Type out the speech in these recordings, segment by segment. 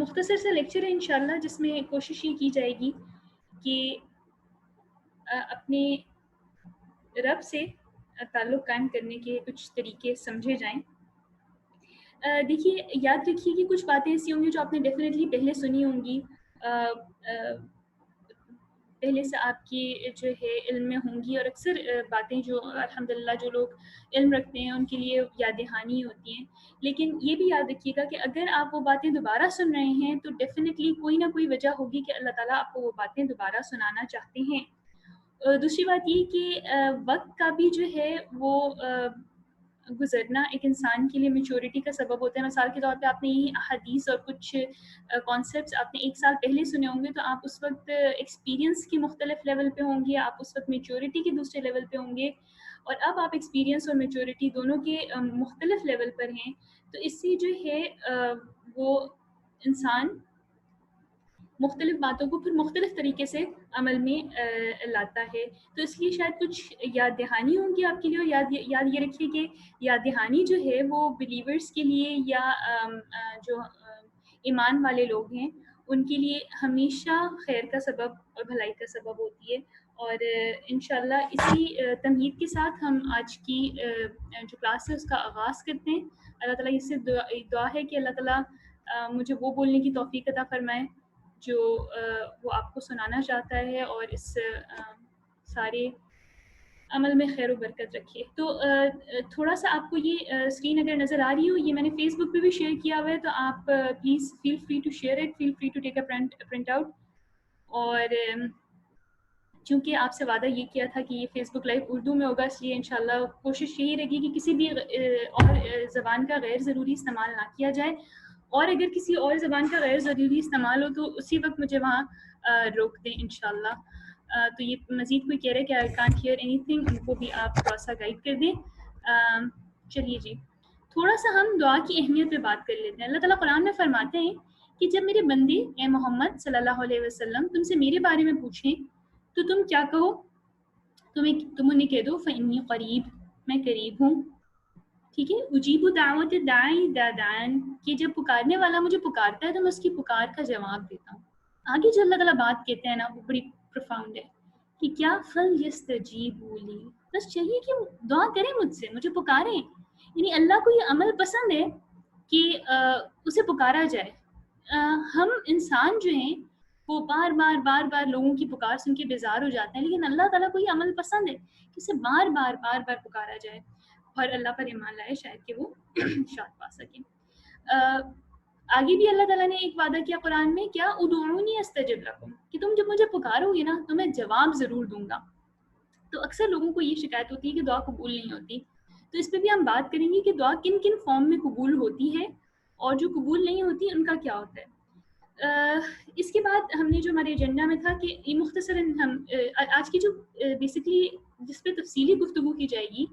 مختصر سا لیکچر ہے انشاءاللہ، جس میں کوشش یہ کی جائے گی کہ اپنے رب سے تعلق قائم کرنے کے کچھ طریقے سمجھے جائیں۔ دیکھیے، یاد رکھیے کہ کچھ باتیں ایسی ہوں گی جو آپ نے ڈیفینیٹلی پہلے سنی ہوں گی، پہلے سے آپ کی جو ہے علم میں ہوں گی، اور اکثر باتیں جو الحمدللہ جو لوگ علم رکھتے ہیں ان کے لیے یاد دہانی ہوتی ہیں۔ لیکن یہ بھی یاد رکھیے گا کہ اگر آپ وہ باتیں دوبارہ سن رہے ہیں تو ڈیفینیٹلی کوئی نہ کوئی وجہ ہوگی کہ اللہ تعالیٰ آپ کو وہ باتیں دوبارہ سنانا چاہتے ہیں۔ دوسری بات یہ کہ وقت کا بھی جو ہے وہ گزرنا ایک انسان کے لیے میچورٹی کا سبب ہوتا ہے۔ مثال کے طور پہ آپ نے یہ حدیث اور کچھ کانسیپٹس آپ نے 1 سال پہلے سنے ہوں گے، تو آپ اس وقت ایکسپیرینس کے مختلف لیول پہ ہوں گے، آپ اس وقت میچورٹی کے دوسرے لیول پہ ہوں گے، اور اب آپ ایکسپیرینس اور میچورٹی دونوں کے مختلف لیول پر ہیں، تو اس سے جو ہے وہ انسان مختلف باتوں کو پھر مختلف طریقے سے عمل میں لاتا ہے۔ تو اس لیے شاید کچھ یاد دہانی ہوں گی آپ کے لیے، اور یاد یہ رکھیے کہ یاد دہانی جو ہے وہ بلیورز کے لیے یا جو ایمان والے لوگ ہیں ان کے لیے ہمیشہ خیر کا سبب اور بھلائی کا سبب ہوتی ہے۔ اور انشاءاللہ اسی تمہید کے ساتھ ہم آج کی جو کلاس ہے اس کا آغاز کرتے ہیں۔ اللہ تعالیٰ اس سے دعا ہے کہ اللہ تعالیٰ مجھے وہ بولنے کی توفیق عطا فرمائے جو وہ آپ کو سنانا چاہتا ہے، اور اس سارے عمل میں خیر و برکت رکھے۔ تو تھوڑا سا آپ کو یہ اسکرین اگر نظر آ رہی ہو، یہ میں نے فیس بک پہ بھی شیئر کیا ہوا ہے، تو آپ please feel free to share it, feel free to take a print out. اور چونکہ آپ سے وعدہ یہ کیا تھا کہ یہ فیس بک لائیو اردو میں ہوگا، اس لیے انشاءاللہ کوشش یہی رہے گی کہ کسی بھی اور زبان کا غیر ضروری استعمال نہ کیا جائے، اور اگر کسی اور زبان کا غیر ضروری استعمال ہو تو اسی وقت مجھے وہاں روک دیں انشاءاللہ۔ تو یہ مزید کوئی کہہ رہے کہ آئی کانٹ ہیئر اینی تھنگ، ان کو بھی آپ تھوڑا سا گائڈ کر دیں۔ چلیے جی، تھوڑا سا ہم دعا کی اہمیت پہ بات کر لیتے ہیں۔ اللہ تعالیٰ قرآن میں فرماتے ہیں کہ جب میرے بندے اے محمد صلی اللہ علیہ وسلم تم سے میرے بارے میں پوچھیں تو تم کیا کہو؟ تم انہیں کہہ دو فإنی قریب، میں قریب ہوں، ٹھیک ہے۔ اجیب دعوت داعی اذا دعان، کہ جب پکارنے والا مجھے پکارتا ہے تو میں اس کی پکار کا جواب دیتا ہوں۔ آگے جو اللہ تعالیٰ بات کہتے ہیں نا وہ بڑی پروفاؤنڈ ہے کہ کیا فلیستجیبوا لی، بس چاہیے کہ دعا کریں مجھ سے، مجھے پکاریں۔ یعنی اللہ کو یہ عمل پسند ہے کہ اسے پکارا جائے۔ ہم انسان جو ہیں وہ بار بار لوگوں کی پکار سن کے بیزار ہو جاتے ہیں، لیکن اللہ تعالیٰ کو یہ عمل پسند ہے کہ اسے بار بار پکارا جائے اور اللہ پر ایمان لائے، شاید کہ وہ شاد پا سکیں۔ آگے بھی اللہ تعالیٰ نے ایک وعدہ کیا قرآن میں، کیا ادعونی استجب لکم، کہ تم جب مجھے پکارو گے نا تو میں جواب ضرور دوں گا۔ تو اکثر لوگوں کو یہ شکایت ہوتی ہے کہ دعا قبول نہیں ہوتی، تو اس پہ بھی ہم بات کریں گے کہ دعا کن کن فارم میں قبول ہوتی ہے اور جو قبول نہیں ہوتی ان کا کیا ہوتا ہے۔ اس کے بعد ہم نے جو ہمارے ایجنڈا میں تھا کہ یہ مختصراً ہم آج کی جو بیسکلی جس پہ تفصیلی گفتگو کی جائے گی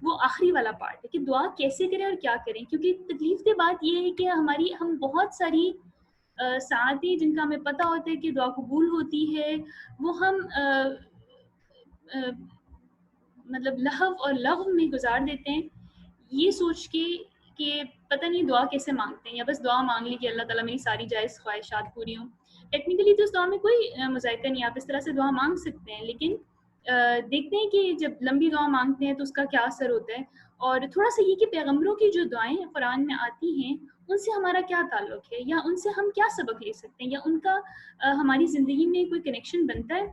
وہ آخری والا پارٹ ہے کہ دعا کیسے کریں اور کیا کریں، کیونکہ تکلیف دہ بات یہ ہے کہ ہم بہت ساری ساعتیں جن کا ہمیں پتہ ہوتا ہے کہ دعا قبول ہوتی ہے وہ ہم مطلب لہو اور لغو میں گزار دیتے ہیں، یہ سوچ کے کہ پتہ نہیں دعا کیسے مانگتے ہیں، یا بس دعا مانگ لی کہ اللہ تعالیٰ میری ساری جائز خواہشات پوری ہوں۔ ٹیکنیکلی تو اس دعا میں کوئی مذائقہ نہیں، آپ اس طرح سے دعا مانگ سکتے ہیں، لیکن دیکھتے ہیں کہ جب لمبی دعا مانگتے ہیں تو اس کا کیا اثر ہوتا ہے۔ اور تھوڑا سا یہ کہ پیغمبروں کی جو دعائیں قرآن میں آتی ہیں ان سے ہمارا کیا تعلق ہے، یا ان سے ہم کیا سبق لے سکتے ہیں، یا ان کا ہماری زندگی میں کوئی کنیکشن بنتا ہے۔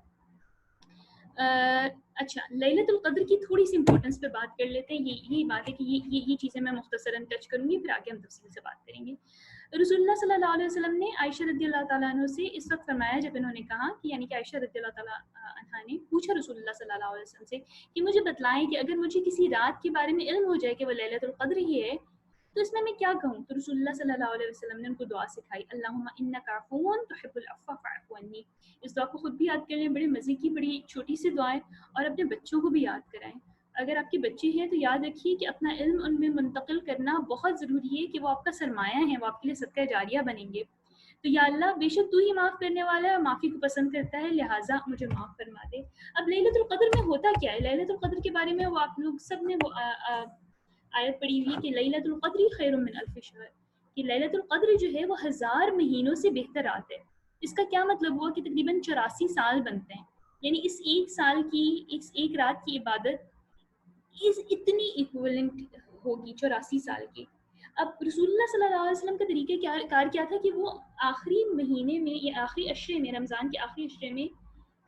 اچھا، لیلۃ القدر کی تھوڑی سی امپورٹنس پہ بات کر لیتے ہیں۔ یہی بات ہے کہ یہ چیزیں میں مختصراً ٹچ کروں گی، پھر آگے ہم تفصیل سے بات کریں گے۔ رسول اللہ صلی اللہ علیہ وسلم نے عائشہ رضی اللہ تعالیٰ عنہ سے اس وقت فرمایا جب انہوں نے کہا کہ یعنی کہ عائشہ رضی اللہ تعالیٰ عنہ نے پوچھا رسول اللہ صلی اللہ علیہ وسلم سے کہ مجھے بتلائیں کہ اگر مجھے کسی رات کے بارے میں علم ہو جائے کہ وہ لیلۃ القدر ہی ہے تو اس میں کیا کہوں؟ تو رسول اللہ صلی اللہ علیہ وسلم نے ان کو دعا سکھائی، اللہم انک عفو تحب العفو فاعف عنی۔ اس دعا کو خود بھی یاد کریں، بڑے مزے کی بڑی چھوٹی سی دعا ہے، اور اپنے بچوں کو بھی یاد کرائیں۔ اگر آپ کے بچے ہیں تو یاد رکھیے کہ اپنا علم ان میں منتقل کرنا بہت ضروری ہے، کہ وہ آپ کا سرمایہ ہیں، وہ آپ کے لیے صدقہ جاریہ بنیں گے۔ تو یا اللہ بے شک تو ہی معاف کرنے والا ہے اور معافی کو پسند کرتا ہے، لہٰذا مجھے معاف فرما دے۔ اب لیلۃ القدر میں ہوتا کیا ہے؟ لیلۃ القدر کے بارے میں وہ آپ لوگ سب نے وہ آیت پڑھی ہوئی کہ لیلۃ القدر خیر من الف شہر، کہ لیلۃ القدر جو ہے وہ 1000 مہینوں سے بہتر رات ہے. اس کا کیا مطلب ہوا کہ تقریباً 84 سال بنتے ہیں. یعنی اس ایک سال کی ایک رات کی عبادت اتنی ایکویلنٹ ہوگی 84 سال کی. اب رسول اللہ صلی اللہ علیہ وسلم کا طریقہ کار کیا تھا کہ وہ آخری مہینے میں یا آخری عشرے میں، رمضان کے آخری عشرے میں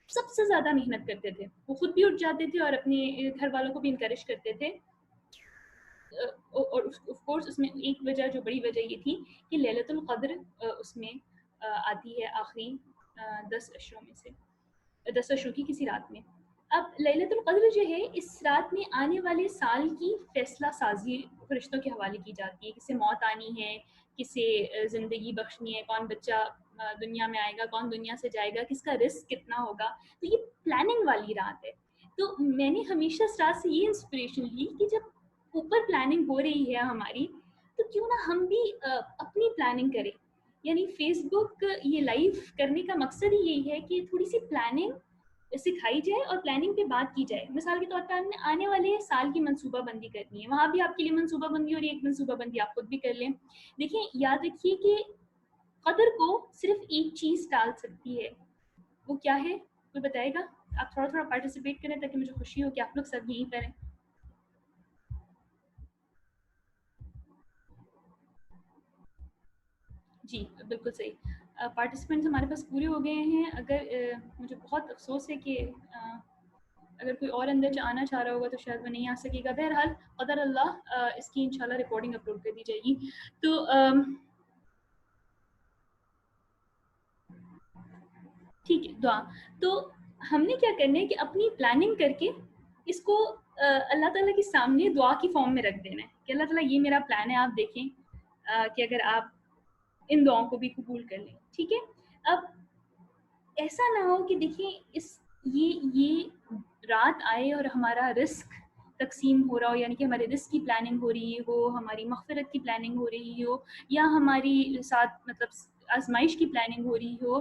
سب سے زیادہ محنت کرتے تھے. وہ خود بھی اٹھ جاتے تھے اور اپنے گھر والوں کو بھی انکریج کرتے تھے. اور آف کورس اس میں ایک وجہ، جو بڑی وجہ یہ تھی کہ لیلۃ القدر اس میں آتی ہے آخری 10 عشروں میں سے، 10 عشروں کی کسی رات میں. اب لیلۃ القدر جو ہے اس رات میں آنے والے سال کی فیصلہ سازی فرشتوں کے حوالے کی جاتی ہے. کسے موت آنی ہے، کسے زندگی بخشنی ہے، کون بچہ دنیا میں آئے گا، کون دنیا سے جائے گا، کس کا رزق کتنا ہوگا. تو یہ پلاننگ والی رات ہے. تو میں نے ہمیشہ اس رات سے یہ انسپریشن لی کہ جب اوپر پلاننگ ہو رہی ہے ہماری، تو کیوں نہ ہم بھی اپنی پلاننگ کریں. یعنی فیس بک یہ لائیو کرنے کا مقصد ہی یہی ہے کہ تھوڑی سی پلاننگ سکھائی جائے اور پلاننگ پہ بات کی جائے. مثال کے طور پر ہم نے آنے والے سال کی منصوبہ بندی کرنی ہے، وہاں بھی آپ کے لیے منصوبہ بندی اور ایک منصوبہ بندی آپ خود بھی کر لیں. دیکھیں، یاد رکھیے کہ قدر کو صرف ایک چیز ٹال سکتی ہے. وہ کیا ہے؟ کوئی بتائے گا؟ آپ تھوڑا تھوڑا پارٹیسپیٹ کریں تاکہ مجھے خوشی ہو کہ آپ لوگ سب یہیں کریں. جی بالکل صحیح. پارٹیسپینٹس ہمارے پاس پورے ہو گئے ہیں. اگر مجھے بہت افسوس ہے کہ اگر کوئی اور اندر آنا چاہ رہا ہوگا تو شاید وہ نہیں آ سکے گا. بہرحال قدر اللہ اس کی انشاءاللہ ریکارڈنگ اپلوڈ کر دی جائے گی. تو ٹھیک ہے. دعا تو ہم نے کیا کرنا ہے کہ اپنی پلاننگ کر کے اس کو اللہ تعالیٰ کے سامنے دعا کی فارم میں رکھ دینا ہے کہ اللہ تعالیٰ یہ میرا پلان ہے، آپ دیکھیں کہ اگر آپ ان دعاؤں کو بھی قبول کر لیں. ٹھیک ہے. اب ایسا نہ ہو کہ دیکھیں یہ رات آئے اور ہمارا رزق تقسیم ہو رہا ہو، یعنی کہ ہمارے رزق کی پلاننگ ہو رہی ہو، ہماری مغفرت کی پلاننگ ہو رہی ہو، یا ہماری ساتھ مطلب آزمائش کی پلاننگ ہو رہی ہو،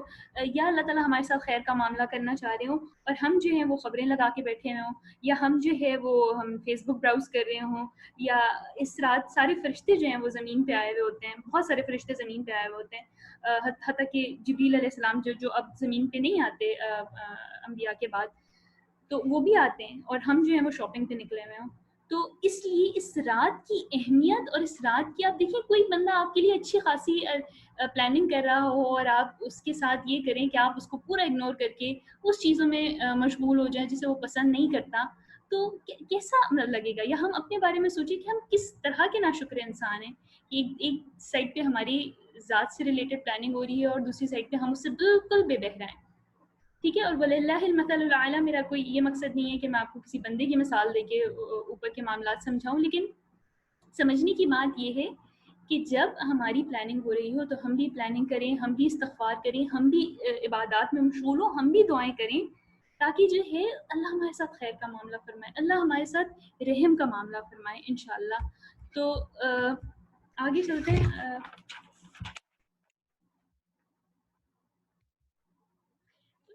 یا اللہ تعالیٰ ہمارے ساتھ خیر کا معاملہ کرنا چاہ رہے ہوں اور ہم جو ہیں وہ خبریں لگا کے بیٹھے ہوئے ہوں، یا ہم جو ہے وہ ہم فیس بک براؤز کر رہے ہوں، یا اس رات سارے فرشتے جو ہیں وہ زمین پہ آئے ہوئے ہوتے ہیں. بہت سارے فرشتے زمین پہ آئے ہوئے ہوتے ہیں. حتیٰ کہ جبریل علیہ السلام جو اب زمین پہ نہیں آتے انبیاء کے بعد، تو وہ بھی آتے ہیں اور ہم جو ہیں وہ شاپنگ پہ نکلے ہوئے ہوں. تو اس لیے اس رات کی اہمیت اور اس رات کی، آپ دیکھیں کوئی بندہ آپ کے لیے اچھی خاصی پلاننگ کر رہا ہو اور آپ اس کے ساتھ یہ کریں کہ آپ اس کو پورا اگنور کر کے اس چیزوں میں مشغول ہو جائیں جسے وہ پسند نہیں کرتا، تو کیسا لگے گا. یا ہم اپنے بارے میں سوچیں کہ ہم کس طرح کے ناشکر انسان ہیں. ایک سائڈ پہ ہماری ذات سے ریلیٹڈ پلاننگ ہو رہی ہے اور دوسری سائڈ پہ ہم اس سے بالکل بے بہرا ہیں. ٹھیک ہے. اور وَلِلَّهِ الْمَثَلُ الْأَعْلَىٰ، میرا کوئی یہ مقصد نہیں ہے کہ میں آپ کو کسی بندے کی مثال دے کے اوپر کے معاملات سمجھاؤں، لیکن سمجھنے کی بات یہ ہے کہ جب ہماری پلاننگ ہو رہی ہو تو ہم بھی پلاننگ کریں، ہم بھی استغفار کریں، ہم بھی عبادات میں مشغول ہوں، ہم بھی دعائیں کریں، تاکہ جو ہے اللہ ہمارے ساتھ خیر کا معاملہ فرمائے، اللہ ہمارے ساتھ رحم کا معاملہ فرمائے انشاءاللہ. تو آگے چلتے ہیں.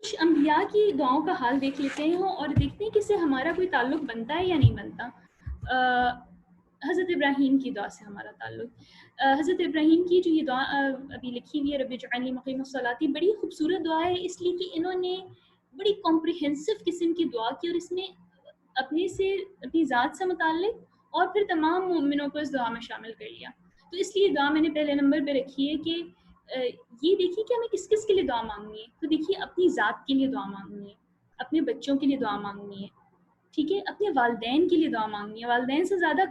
کچھ انبیاء کی دعاؤں کا حال دیکھ لیتے ہیں اور دیکھتے ہیں کہ اس سے ہمارا کوئی تعلق بنتا ہے یا نہیں بنتا. حضرت ابراہیم کی دعا سے ہمارا تعلق. حضرت ابراہیم کی جو یہ دعا ابھی لکھی ہوئی ہے، رب اجعلنی مقیم الصلاۃ، بڑی خوبصورت دعا ہے اس لیے کہ انہوں نے بڑی کمپریہنسو قسم کی دعا کی اور اس میں اپنی ذات سے متعلق اور پھر تمام مومنوں کو اس دعا میں شامل کر لیا. تو اس لیے دعا میں نے پہلے نمبر پہ رکھی ہے کہ یہ دیکھیے کہ ہمیں کس کس کے لیے دعا مانگنی ہے. تو دیکھیے اپنی ذات کے لیے دعا مانگنی ہے، اپنے بچوں کے لیے دعا مانگنی ہے، ٹھیک ہے، اپنے والدین کے لیے دعا مانگنی ہے. والدین سے زیادہ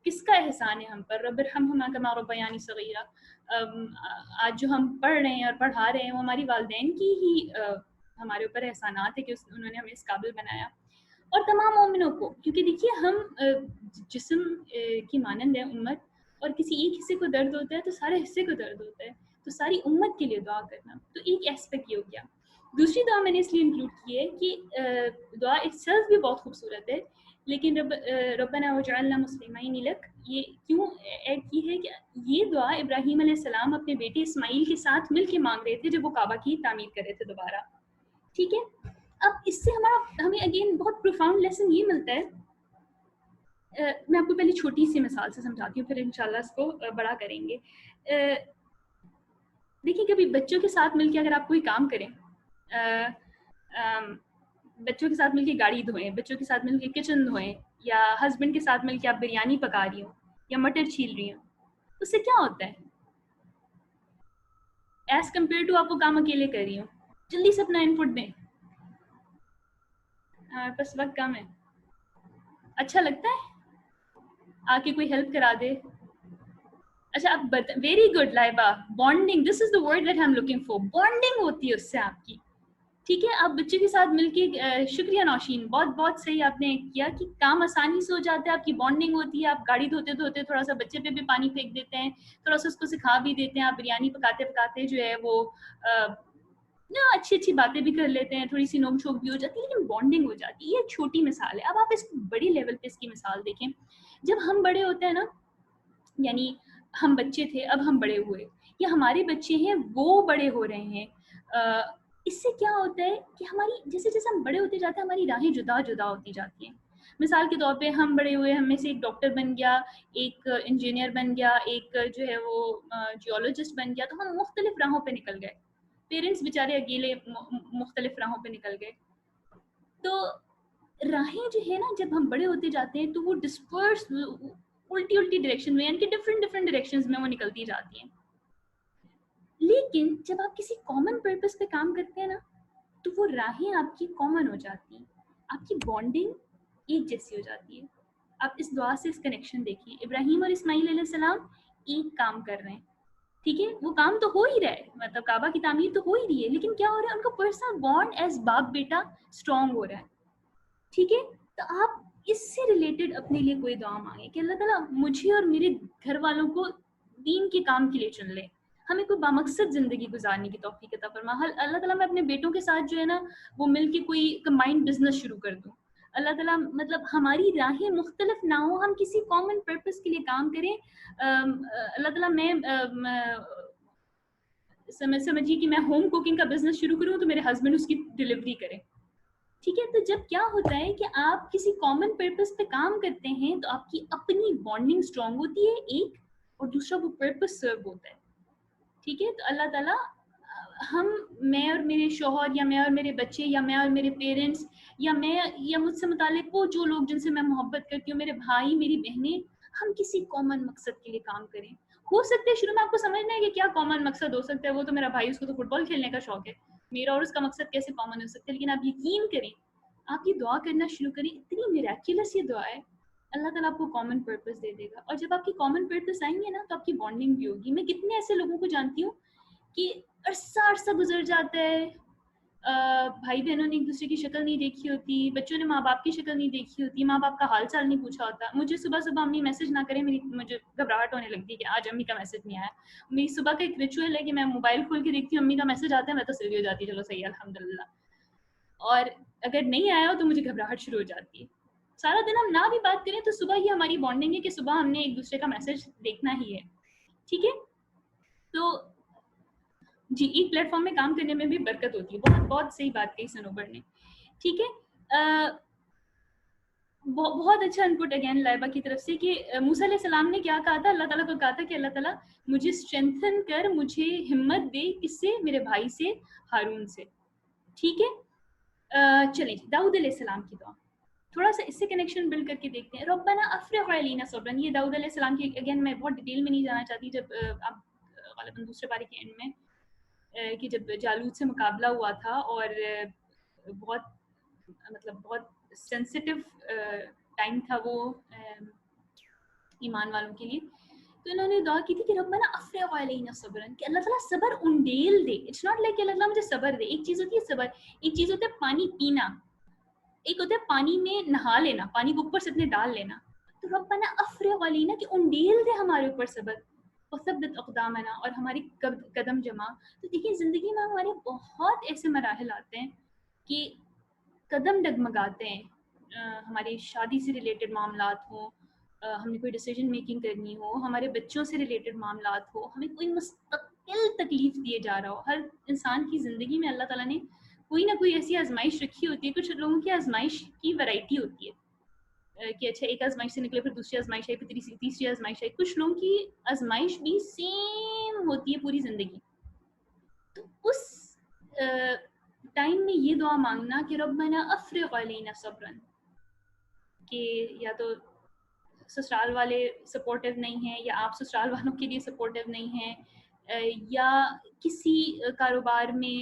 کس کا احسان ہے ہم پر؟ رب ارحمہما کما ربیانی صغیرا. آج جو ہم پڑھ رہے ہیں اور پڑھا رہے ہیں وہ ہماری والدین کی ہی ہمارے اوپر احسانات ہے کہ انہوں نے ہمیں اس قابل بنایا. اور تمام مومنوں کو، کیونکہ دیکھیے ہم جسم کی مانند ہے امت، اور کسی ایک حصے کو درد ہوتا ہے تو سارے حصے کو درد ہوتا ہے، تو ساری امت کے لیے دعا کرنا. تو ایک ایسپیکٹ یہ ہو گیا. دوسری دعا میں نے اس لیے انکلوڈ کی ہے کہ دعا اٹ سیلف بھی بہت خوبصورت ہے، لیکن ربنا وجعلنا مسلمین لک یہ کیوں ایڈ کی ہے کہ یہ دعا ابراہیم علیہ السلام اپنے بیٹے اسماعیل کے ساتھ مل کے مانگ رہے تھے جب وہ کعبہ کی تعمیر کر رہے تھے دوبارہ. ٹھیک ہے. اب اس سے ہمیں اگین بہت پروفاؤنڈ لیسن یہ ملتا ہے. میں آپ کو پہلے چھوٹی سی مثال سے سمجھاتی ہوں، پھر انشاءاللہ اس کو بڑا کریں گے. دیکھیے کبھی بچوں کے ساتھ مل کے اگر آپ کوئی کام کریں، بچوں کے ساتھ مل کے گاڑی دھوئیں، بچوں کے ساتھ مل کے کچن دھوئیں، یا ہسبینڈ کے ساتھ مل کے آپ بریانی پکا رہی ہوں یا مٹر چھیل رہی ہوں، اس سے کیا ہوتا ہے ایز کمپیئر ٹو آپ وہ کام اکیلے کر رہی ہوں؟ جلدی سے اپنا ان پٹ دیں، ہمارے پاس وقت کم ہے. اچھا لگتا ہے آ کے کوئی ہیلپ کرا دے؟ اچھا آپ very good Laiba, bonding, this is the word that I am looking for. Bonding ہوتی ہے اس سے آپ کی. ٹھیک ہے، آپ بچوں کے ساتھ مل کے شکریہ نوشین، بہت بہت صحیح آپ نے کیا کہ کام آسانی سے ہو جاتا ہے، آپ کی بانڈنگ ہوتی ہے. آپ گاڑی دھوتے دھوتے تھوڑا سا بچے پہ بھی پانی پھینک دیتے ہیں، تھوڑا سا اس کو سکھا بھی دیتے ہیں، آپ بریانی پکاتے پکاتے جو ہے وہ اچھی اچھی باتیں بھی کر لیتے ہیں، تھوڑی سی نوک جھوک بھی ہو جاتی ہے، لیکن بانڈنگ ہو جاتی ہے. یہ چھوٹی مثال ہے. اب آپ اس بڑی لیول پہ اس کی مثال دیکھیں. جب ہم بڑے ہوتے ہیں نا، یعنی ہم بچے تھے اب ہم بڑے ہوئے، یا ہمارے بچے ہیں وہ بڑے ہو رہے ہیں، اس سے کیا ہوتا ہے کہ ہماری جیسے جیسے ہم بڑے ہوتے جاتے ہیں ہماری راہیں جدا جدا ہوتی جاتی ہیں. مثال کے طور پہ ہم بڑے ہوئے، ہم میں سے ایک ڈاکٹر بن گیا، ایک انجینئر بن گیا، ایک جو ہے وہ جیولوجسٹ بن گیا، تو ہم مختلف راہوں پہ نکل گئے. پیرنٹس بیچارے اکیلے مختلف راہوں پہ نکل گئے. تو راہیں جو ہے نا جب ہم بڑے ہوتے جاتے ہیں تو وہ ڈسپرس الٹی الٹی ڈائریکشن میں، یعنی کہ ڈفرینٹ ڈفرینٹ ڈائریکشنز میں وہ نکلتی جاتی ہیں. لیکن جب آپ کسی کامن پرپس پہ کام کرتے ہیں نا تو وہ راہیں آپ کی کامن ہو جاتی ہیں، آپ کی بانڈنگ ایک جیسی ہو جاتی ہے. آپ اس دعا سے اس کنیکشن دیکھیے. ابراہیم اور اسماعیل علیہ السلام ایک کام کر رہے ہیں، ٹھیک ہے، وہ کام تو ہو ہی رہا ہے، مطلب کعبہ کی تعمیر تو ہو ہی رہی ہے، لیکن کیا ہو رہا ہے، ان کا پرسنل بانڈ ایز باپ بیٹا اسٹرانگ ہو رہا ہے. ٹھیک ہے، تو آپ اس سے ریلیٹڈ اپنے لیے کوئی دعا مانگیں کہ اللہ تعالیٰ مجھے اور میرے گھر والوں کو دین کے کام کے لیے چن لے، ہمیں کوئی بامقصد زندگی گزارنے کی توفیق عطا فرما. اللہ تعالیٰ میں اپنے بیٹوں کے ساتھ جو ہے نا وہ مل کے کوئی کمبائنڈ بزنس شروع کر دوں. اللہ تعالیٰ مطلب ہماری راہیں مختلف نہ ہوں، ہم کسی کامن پرپس کے لیے کام کریں. اللہ تعالیٰ میں سمجھیے کہ میں ہوم کوکنگ کا بزنس شروع کروں تو میرے ہسبینڈ اس کی ڈلیوری کریں. ٹھیک ہے، تو جب کیا ہوتا ہے کہ آپ کسی کامن پرپس پہ کام کرتے ہیں تو آپ کی اپنی بانڈنگ اسٹرانگ ہوتی ہے ایک، اور دوسرا وہ پرپس سرو ہوتا ہے. ٹھیک ہے، تو اللہ تعالیٰ میں اور میرے شوہر، یا میں اور میرے بچے، یا میں اور میرے پیرنٹس، یا میں یا مجھ سے متعلق وہ جو لوگ جن سے میں محبت کرتی ہوں، میرے بھائی میری بہنیں، ہم کسی کامن مقصد کے لیے کام کریں. ہو سکتا ہے شروع میں آپ کو سمجھنا ہے کہ کیا کامن مقصد ہو سکتا ہے، وہ تو میرا بھائی، اس کو تو فٹ بال کھیلنے کا شوق ہے، میرا اور اس کا مقصد کیسے کامن ہو سکتا ہے. لیکن آپ یقین کریں، آپ یہ دعا کرنا شروع کریں، اتنی میریکولس یہ دعا ہے، اللہ تعالیٰ آپ کو کامن پرپس دے دے گا. اور جب آپ کی کامن پرپس آئیں گے نا تو آپ کی بانڈنگ بھی ہوگی. میں کتنے ایسے لوگوں کو جانتی ہوں کہ عرصہ گزر جاتا ہے، بھائی بہنوں نے ایک دوسرے کی شکل نہیں دیکھی ہوتی، بچوں نے ماں باپ کی شکل نہیں دیکھی ہوتی، ماں باپ کا حال چال نہیں پوچھا ہوتا. مجھے صبح صبح امی میسج نہ کریں، مجھے گھبراہٹ ہونے لگتی ہے کہ آج امی کا میسج نہیں آیا. میری صبح کا ایک ریچول ہے کہ میں موبائل کھول کے دیکھتی ہوں امی کا میسج آتا ہے، میں تو سلگی ہو جاتی ہے، چلو صحیح ہے الحمدللہ. اور اگر نہیں آیا ہو تو مجھے گھبراہٹ شروع ہو جاتی ہے. سارا دن ہم نہ بھی بات کریں تو صبح ہی ہماری بانڈنگ ہے کہ صبح ہم نے ایک دوسرے کا میسج دیکھنا ہی ہے. ٹھیک ہے، تو جی ایک پلیٹ فارم میں کام کرنے میں بھی برکت ہوتی ہے. بہت بہت صحیح بات کہی سنوبر نے. ٹھیک ہے، بہت اچھا انپٹ اگین لائبہ کی طرف سے کہ موسیٰ علیہ السلام نے کیا کہا تھا، اللہ تعالیٰ کو کہا تھا کہ اللہ تعالیٰ مجھے اسٹرینتھن کر، مجھے ہمت دے، کس سے؟ میرے بھائی سے، ہارون سے. ٹھیک ہے، چلیں داؤد علیہ السلام کی دعا تھوڑا سا اس سے کنیکشن بلڈ کر کے دیکھتے ہیں. ربنا افرغ علینا صبرا، یہ داؤد علیہ السلام کی، اگین میں بہت ڈیٹیل میں نہیں جانا چاہتی. جب آپ غالباً دوسرے بارے کے اینڈ میں کہ جب جالوت سے مقابلہ ہوا تھا اور بہت مطلب بہت سینسٹیو ٹائم تھا وہ ایمان والوں کے لیے، تو انہوں نے دعا کی تھی کہ ربنا افرغ علینا صبرا، کہ اللہ تعالیٰ صبر انڈیل دے. اٹس ناٹ لائک کہ اللہ تعالیٰ مجھے صبر دے. ایک چیز ہوتی ہے صبر، ایک چیز ہوتا ہے پانی پینا، ایک ہوتا ہے پانی میں نہا لینا، پانی کو اوپر سے اپنے ڈال لینا. تو ربنا افرغ علینا کہ انڈیل دے ہمارے اوپر صبر، وثبت اقدامنا، اور ہماری قدم جما. تو دیکھیں زندگی میں ہمارے بہت ایسے مراحل آتے ہیں کہ قدم ڈگمگاتے ہیں. ہماری شادی سے ریلیٹڈ معاملات ہوں، ہم نے کوئی ڈیسیجن میکنگ کرنی ہو، ہمارے بچوں سے ریلیٹڈ معاملات ہو، ہمیں کوئی مستقل تکلیف دیے جا رہا ہو. ہر انسان کی زندگی میں اللہ تعالیٰ نے کوئی نہ کوئی ایسی آزمائش رکھی ہوتی ہے. کچھ لوگوں کی آزمائش کی ورائٹی ہوتی ہے. کہ اچھا ایک آزمائش سے نکلے پھر دوسری آزمائش آئی پھر تیسری آزمائش آئی. کچھ لوگوں کی آزمائش بھی سیم ہوتی ہے پوری زندگی. تو اس ٹائم میں یہ دعا مانگنا کہ ربنا افرغ علینا صبرا, کہ یا تو سسرال والے سپورٹیو نہیں ہیں یا آپ سسرال والوں کے لیے سپورٹیو نہیں ہیں, یا کسی کاروبار میں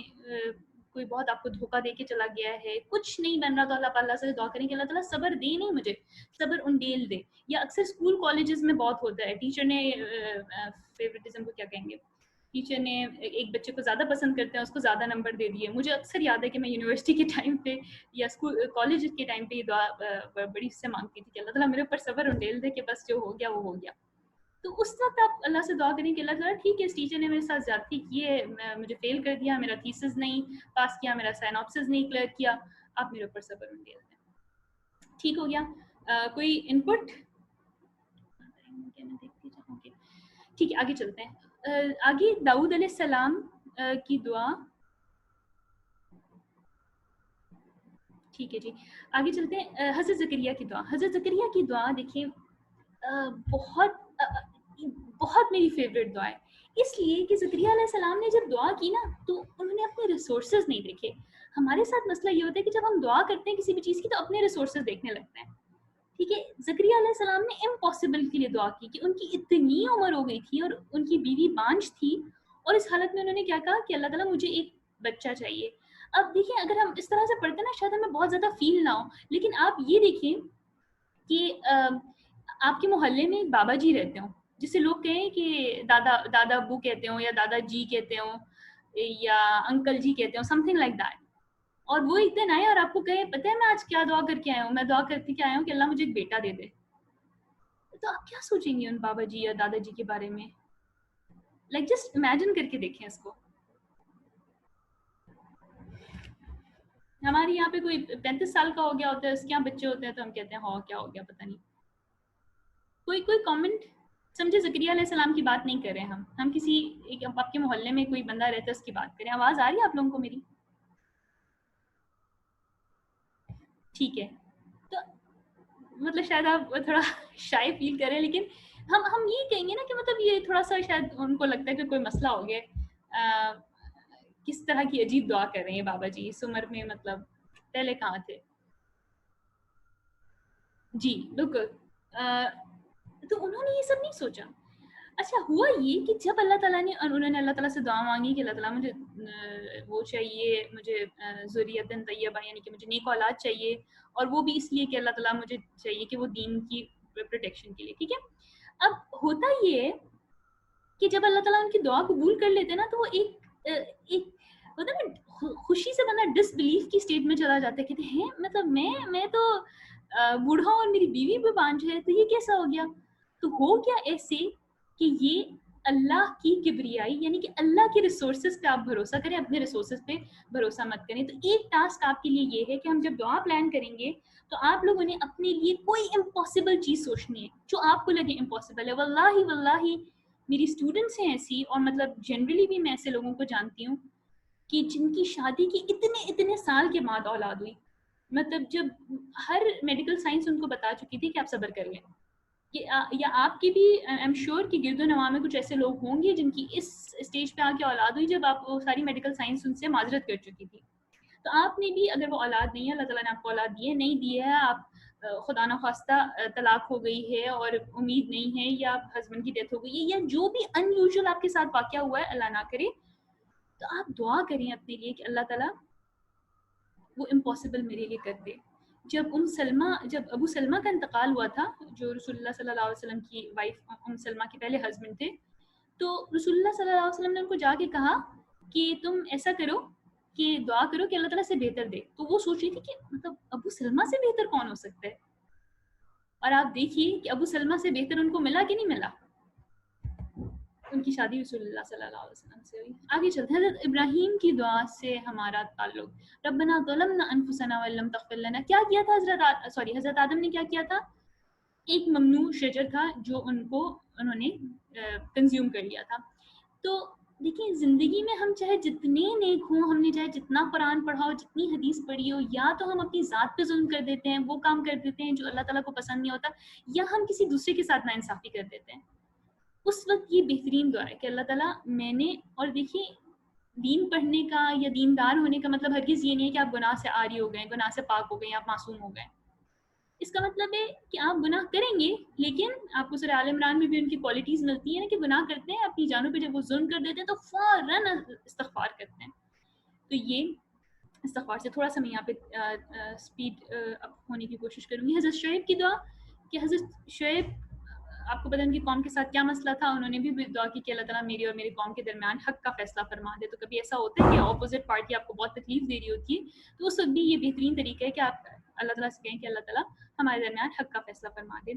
کوئی بہت آپ کو دھوکہ دے کے چلا گیا ہے, کچھ نہیں بن رہا, تو اللہ سے دعا کریں کہ اللہ تعالیٰ صبر دے, نہیں مجھے صبر انڈیل دے. یا اکثر اسکول کالجز میں بہت ہوتا ہے, ٹیچر نے فیوریٹزم کو کیا کہیں گے, ٹیچر نے ایک بچے کو زیادہ پسند کرتے ہیں اس کو زیادہ نمبر دے دیے. مجھے اکثر یاد ہے کہ میں یونیورسٹی کے ٹائم پہ یا اسکول کالج کے ٹائم پہ یہ دعا بڑی سے مانگتی تھی کہ اللہ تعالیٰ میرے اوپر صبر انڈیل دے کہ بس جو ہو گیا وہ ہو گیا. تو اس وقت آپ اللہ سے دعا کریں کہ اللہ تعالیٰ ٹھیک ہے اس ٹیچر نے میرے ساتھ زیادتی کی ہے, مجھے فیل کر دیا, میرا تھیسس نہیں پاس کیا, میرا سائنوپسس نہیں کلیئر کیا, آپ میرے اوپر صبر انڈیل دیں. ٹھیک ہو گیا. کوئی ان پٹ؟ ٹھیک ہے آگے چلتے ہیں. آگے داؤد علیہ السلام کی دعا. ٹھیک ہے جی آگے چلتے ہیں. حضرت زکریا کی دعا. حضرت زکریا کی دعا دیکھیں بہت بہت میری فیوریٹ دعا ہے, اس لیے کہ زکریا علیہ السلام نے جب دعا کی نا تو انہوں نے اپنے ریسورسز نہیں دیکھے. ہمارے ساتھ مسئلہ یہ ہوتا ہے کہ جب ہم دعا کرتے ہیں کسی بھی چیز کی تو اپنے ریسورسز دیکھنے لگتے ہیں. ٹھیک ہے, زکریا علیہ السلام نے امپاسبل کے لیے دعا کی کہ ان کی اتنی عمر ہو گئی تھی اور ان کی بیوی بانجھ تھی, اور اس حالت میں انہوں نے کیا کہا کہ اللہ تعالیٰ مجھے ایک بچہ چاہیے. اب دیکھیں اگر ہم اس طرح سے پڑھتے ہیں نا شاید ہمیں بہت زیادہ فیل نہ ہو, لیکن آپ یہ دیکھیں کہ آپ کے محلے میں ایک بابا جی رہتے ہوں جسے لوگ کہیں کہ دادا ابو کہتے ہوں یا دادا جی کہتے ہوں یا انکل جی کہتے ہوں, سم تھنگ لائک دیٹ, اور وہ ایک دن آئے اور آپ کو کہے پتہ ہے میں آج کیا دعا کر کے آیا ہوں, میں دعا کرتی کے آیا ہوں کہ اللہ مجھے ایک بیٹا دے دے, تو آپ کیا سوچیں گے ان بابا جی یا دادا جی کے بارے میں؟ لائک جسٹ امیجن کر کے دیکھیں اس کو. ہمارے یہاں پہ کوئی 35 سال کا ہو گیا ہوتا ہے, اس کے یہاں بچے ہوتے ہیں تو ہم کہتے ہیں ہاں کیا ہو گیا پتہ نہیں. کوئی کامنٹ؟ سمجھے زکریا علیہ السلام کی بات نہیں کر رہے ہم کسی ایک آپ کے محلے میں کوئی بندہ رہتا ہے اس کی بات کریں. آواز آ رہی ہے آپ لوگوں کو میری؟ ٹھیک ہے, تو مطلب شاید آپ تھوڑا شائع فیل کریں, لیکن ہم یہ کہیں گے نا کہ مطلب یہ تھوڑا سا شاید ان کو لگتا ہے کہ کوئی مسئلہ ہو گیا, کس طرح کی عجیب دعا کر رہے ہیں بابا جی اس عمر میں, مطلب پہلے کہاں تھے. جی بالکل. تو انہوں نے یہ سب نہیں سوچا. اچھا ہوا یہ کہ جب اللہ تعالیٰ نے انہوں نے اللہ تعالیٰ سے دعا مانگی کہ اللہ تعالیٰ مجھے وہ چاہیے, مجھے ذریۃ طیبہ یعنی کہ مجھے نیک اولاد چاہیے, اور وہ بھی اس لیے کہ اللہ تعالیٰ مجھے چاہیے کہ وہ دین کی پروٹیکشن کے لیے. ٹھیک ہے, اب ہوتا یہ ہے کہ جب اللہ تعالیٰ ان کی دعا قبول کر لیتے نا تو وہ ایک ہوتا ہے نا خوشی سے بندہ ڈس بلیف کی اسٹیج میں چلا جاتا ہے, کہتے ہیں مطلب میں تو بوڑھا ہوں اور میری بیوی بھی بانجھ ہے, تو یہ کیسا ہو گیا. تو ہو گیا ایسے کہ یہ اللہ کی کبریائی یعنی کہ اللہ کے ریسورسز پہ آپ بھروسہ کریں, اپنے ریسورسز پہ بھروسہ مت کریں. تو ایک ٹاسک آپ کے لیے یہ ہے کہ ہم جب دعا پلان کریں گے تو آپ لوگوں نے اپنے لیے کوئی امپاسبل چیز سوچنی ہے جو آپ کو لگے امپاسبل ہے. واللہ میری اسٹوڈنٹس ہیں ایسی, اور مطلب جنرلی بھی میں ایسے لوگوں کو جانتی ہوں کہ جن کی شادی کی اتنے سال کے بعد اولاد ہوئی, مطلب جب ہر میڈیکل سائنس ان کو بتا چکی تھی کہ آپ صبر کر لیں. یا آپ کی بھی آئی ایم شیور کہ گرد و نواح میں کچھ ایسے لوگ ہوں گے جن کی اس اسٹیج پہ آ کے اولاد ہوئی جب آپ وہ ساری میڈیکل سائنس ان سے معذرت کر چکی تھی. تو آپ نے بھی اگر وہ اولاد نہیں ہے, اللہ تعالیٰ نے آپ کو اولاد دی ہے, نہیں دی ہے, آپ خدا نخواستہ طلاق ہو گئی ہے اور امید نہیں ہے, یا ہسبینڈ کی ڈیتھ ہو گئی ہے, یا جو بھی ان یوزول آپ کے ساتھ واقعہ ہوا ہے اللہ نہ کرے, تو آپ دعا کریں اپنے لیے کہ اللہ تعالیٰ وہ امپاسبل میرے لیے کر دے. جب ابو سلمہ کا انتقال ہوا تھا, جو رسول اللہ صلی اللہ علیہ وسلم کی وائف سلمہ کے پہلے ہسبینڈ تھے, تو رسول اللہ صلی اللہ علیہ وسلم نے ان کو جا کے کہا کہ تم ایسا کرو کہ دعا کرو کہ اللہ تعالیٰ سے بہتر دے. تو وہ سوچ رہی تھی کہ مطلب ابو سلمہ سے بہتر کون ہو سکتا ہے, اور آپ دیکھیے کہ ابو سلمہ سے بہتر ان کو ملا کہ نہیں ملا. ان کی شادی رسول اللہ صلی اللہ علیہ وسلم سے ہوئی. آگے چلتے ہیں. حضرت ابراہیم کی دعا سے ہمارا تعلق. ربنا ظلمنا انفسنا وان لم تغفر لنا. کیا کیا تھا حضرت آدم نے, کیا کیا تھا؟ ایک ممنوع شجر تھا جو انہوں نے کنزیوم کر لیا تھا. تو دیکھیں زندگی میں ہم چاہے جتنے نیک ہوں، ہم نے چاہے جتنا قرآن پڑھا ہو، جتنی حدیث پڑھی ہو، یا تو ہم اپنی ذات پہ ظلم کر دیتے ہیں، وہ کام کر دیتے ہیں جو اللہ تعالیٰ کو پسند نہیں ہوتا، یا ہم کسی دوسرے کے ساتھ ناانصافی کر دیتے ہیں. اس وقت یہ بہترین دعا ہے کہ اللہ تعالیٰ میں نے، اور دیکھیے دین پڑھنے کا یا دیندار ہونے کا مطلب ہرگز یہ نہیں ہے کہ آپ گناہ سے عاری ہو گئے، گناہ سے پاک ہو گئے، آپ معصوم ہو گئے. اس کا مطلب ہے کہ آپ گناہ کریں گے، لیکن آپ کو سورہ آل عمران میں بھی ان کی کوالٹیز ملتی ہیں کہ گناہ کرتے ہیں اپنی جانوں پہ، جب وہ ظلم کر دیتے ہیں تو فوراً استغفار کرتے ہیں. تو یہ استغفار سے تھوڑا سا میں یہاں پہ اسپیڈ اپ ہونے کی کوشش کروں گی. حضرت شعیب کی دعا کہ حضرت شعیب، آپ کو پتہ ان کی قوم کے ساتھ کیا مسئلہ تھا، انہوں نے بھی دعا کی کہ اللہ تعالیٰ میری اور میری قوم کے درمیان حق کا فیصلہ فرما دے. تو کبھی ایسا ہوتا ہے کہ اپوزٹ پارٹی آپ کو بہت تکلیف دے رہی ہوتی ہے، تو اس وقت بھی یہ بہترین طریقہ ہے کہ آپ اللہ تعالیٰ سے کہیں کہ اللہ تعالیٰ ہمارے درمیان حق کا فیصلہ فرما دے.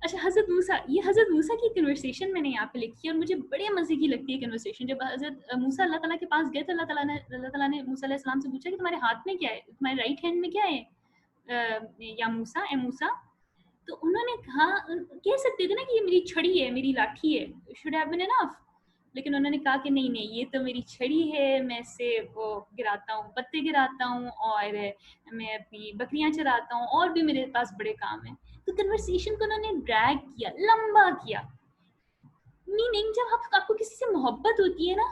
اچھا، حضرت موسیٰ، یہ حضرت موسیٰ کی کنورسیشن میں نے یہاں پہ لکھی ہے، اور مجھے بڑے مزے کی لگتی ہے کنورسیشن. جب حضرت موسیٰ اللہ تعالیٰ کے پاس گئے تو اللہ تعالیٰ نے موسیٰ علیہ السلام سے پوچھا کہ تمہارے ہاتھ میں کیا ہے، تمہارے رائٹ ہینڈ میں کیا ہے یا موسیٰ، اے موسیٰ؟ تو انہوں نے کہا، کہہ سکتے تھے نا کہ یہ میری چھڑی ہے، میری لاٹھی ہے، should have been enough. لیکن انہوں نے کہا کہ نہیں نہیں، یہ تو میری چھڑی ہے، میں اس سے وہ گراتا ہوں، پتے گراتا ہوں، اور میں اپنی بکریاں چراتا ہوں، اور بھی میرے پاس بڑے کام ہیں. تو کنورسیشن کو انہوں نے ڈریگ کیا، لمبا کیا. میننگ جب آپ کو کسی سے محبت ہوتی ہے نا،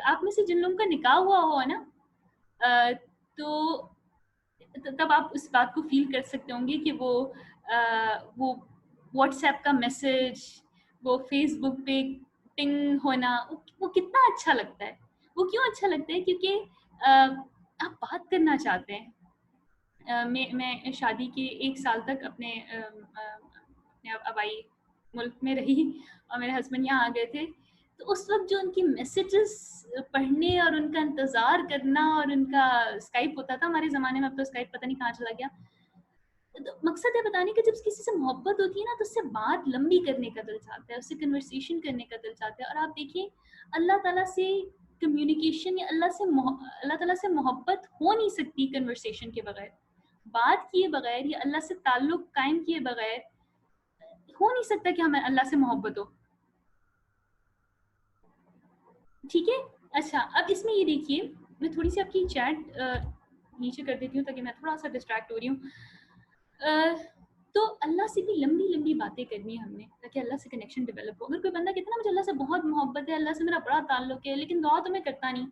آپ میں سے جن لوگوں کا نکاح ہوا ہوا نا، تو تب آپ اس بات کو فیل کر سکتے ہوں گے کہ وہ واٹس ایپ کا میسج، وہ فیس بک پہ ٹنگ ہونا، وہ کتنا اچھا لگتا ہے. وہ کیوں اچھا لگتا ہے؟ کیونکہ آپ بات کرنا چاہتے ہیں. میں شادی کے 1 سال تک اپنے آبائی ملک میں رہی، اور میرے ہسبینڈ یہاں آ گئے تھے. تو اس وقت جو ان کی میسیجز پڑھنے اور ان کا انتظار کرنا، اور ان کا اسکائپ ہوتا تھا ہمارے زمانے میں، اب تو اسکائپ پتہ نہیں کہاں چلا گیا. تو مقصد ہے بتانے کہ جب کسی سے محبت ہوتی ہے نا، تو اس سے بات لمبی کرنے کا دل چاہتا ہے، اس سے کنورسیشن کرنے کا دل چاہتا ہے. اور آپ دیکھیں اللہ تعالیٰ سے کمیونیکیشن یا اللہ تعالیٰ سے محبت ہو نہیں سکتی کنورسیشن کے بغیر، بات کیے بغیر، یا اللہ سے تعلق قائم کیے بغیر ہو نہیں سکتا کہ ہمیں اللہ سے محبت ہو. ٹھیک ہے. اچھا، اب اس میں یہ دیکھیے، میں تھوڑی سی آپ کی چیٹ نیچے کر دیتی ہوں تاکہ میں تھوڑا سا ڈسٹریکٹ ہو رہی ہوں. تو اللہ سے بھی لمبی لمبی باتیں کرنی ہے ہم نے، تاکہ اللہ سے کنیکشن ڈیولپ ہو. اگر کوئی بندہ کہتا ہے نا مجھے اللہ سے بہت محبت ہے، اللہ سے میرا بڑا تعلق ہے، لیکن دعا تو میں کرتا نہیں،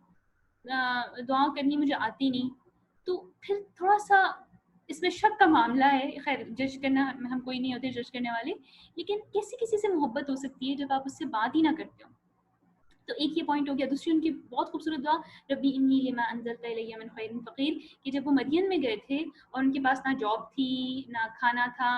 دعا کرنی مجھے آتی نہیں، تو پھر تھوڑا سا اس میں شک کا معاملہ ہے. خیر، جج کرنا، ہم کوئی نہیں ہوتے جج کرنے والے، لیکن کیسے کسی سے محبت ہو سکتی ہے جب آپ اس سے بات ہی نہ کرتے ہو؟ تو ایک یہ پوائنٹ ہو گیا. دوسری ان کی بہت خوبصورت دعا، ربی انی لما انزلت الی من خیر فقیر، کہ جب وہ مدین میں گئے تھے اور ان کے پاس نہ جاب تھی، نہ کھانا تھا،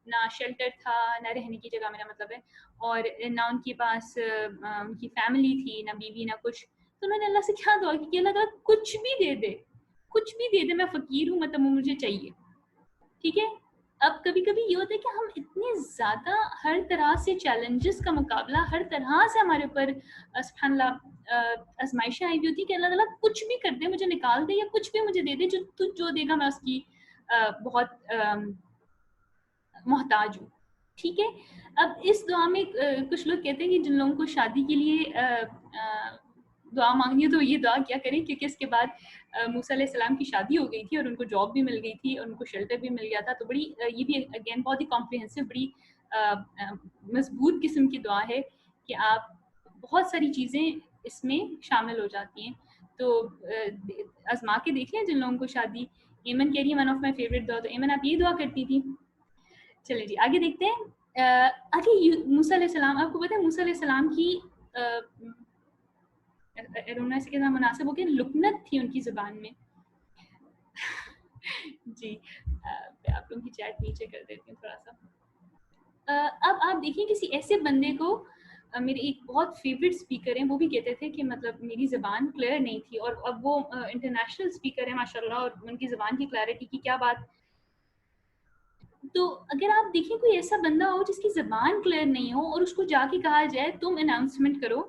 نہ شیلٹر تھا، نہ رہنے کی جگہ، میرا مطلب ہے، اور نہ ان کے پاس ان کی فیملی تھی، نہ بیوی، نہ کچھ. تو انہوں نے اللہ سے کیا دعا کی کہ اللہ تعالیٰ کچھ بھی دے دے، کچھ بھی دے دے، میں فقیر ہوں، مطلب مجھے چاہیے. ٹھیک ہے. اب کبھی کبھی یہ ہوتا ہے کہ ہم اتنے زیادہ ہر طرح سے چیلنجز کا مقابلہ، ہر طرح سے ہمارے اوپر سبحان اللہ آزمائشیں آئی ہوئی ہوتی کہ اللہ تعالیٰ کچھ بھی کر دے، مجھے نکال دے، یا کچھ بھی مجھے دے دے، جو دے گا میں اس کی بہت محتاج ہوں. ٹھیک ہے. اب اس دعا میں کچھ لوگ کہتے ہیں کہ جن لوگوں کو شادی کے لیے دعا مانگنی ہے تو یہ دعا کیا کریں، کیونکہ اس کے بعد موسیٰ علیہ السلام کی شادی ہو گئی تھی، اور ان کو جاب بھی مل گئی تھی، اور ان کو شیلٹر بھی مل گیا تھا. تو بڑی یہ بھی اگین بہت ہی کمپریہنسو، بڑی مضبوط قسم کی دعا ہے کہ آپ بہت ساری چیزیں اس میں شامل ہو جاتی ہیں. تو آزما کے دیکھ لیں جن لوگوں کو شادی. ایمن کہہ رہی ہے ون آف مائی فیوریٹ دعا. تو ایمن آپ یہ دعا کرتی تھی. چلیں جی آگے دیکھتے ہیں. آگے موسیٰ علیہ السلام، آپ کو پتہ ہے موسیٰ علیہ السلام کی رونا سے کہنا مناسب ہو کہ لکنت تھی ان کی زبان میں. جی آپ لوگوں کی چیٹ نیچے کر دیتی ہوں تھوڑا سا. اب آپ دیکھیں کسی ایسے بندے کو، میرے ایک بہت فیوریٹ اسپیکر ہیں، وہ بھی کہتے تھے کہ مطلب میری زبان کلیئر نہیں تھی، اور اب وہ انٹرنیشنل اسپیکر ہیں ماشاءاللہ، اور ان کی زبان کی کلیئرٹی کی کیا بات. تو اگر آپ دیکھیں کوئی ایسا بندہ ہو جس کی زبان کلیئر نہیں ہو، اور اس کو جا کے کہا جائے تم اناؤنسمنٹ کرو،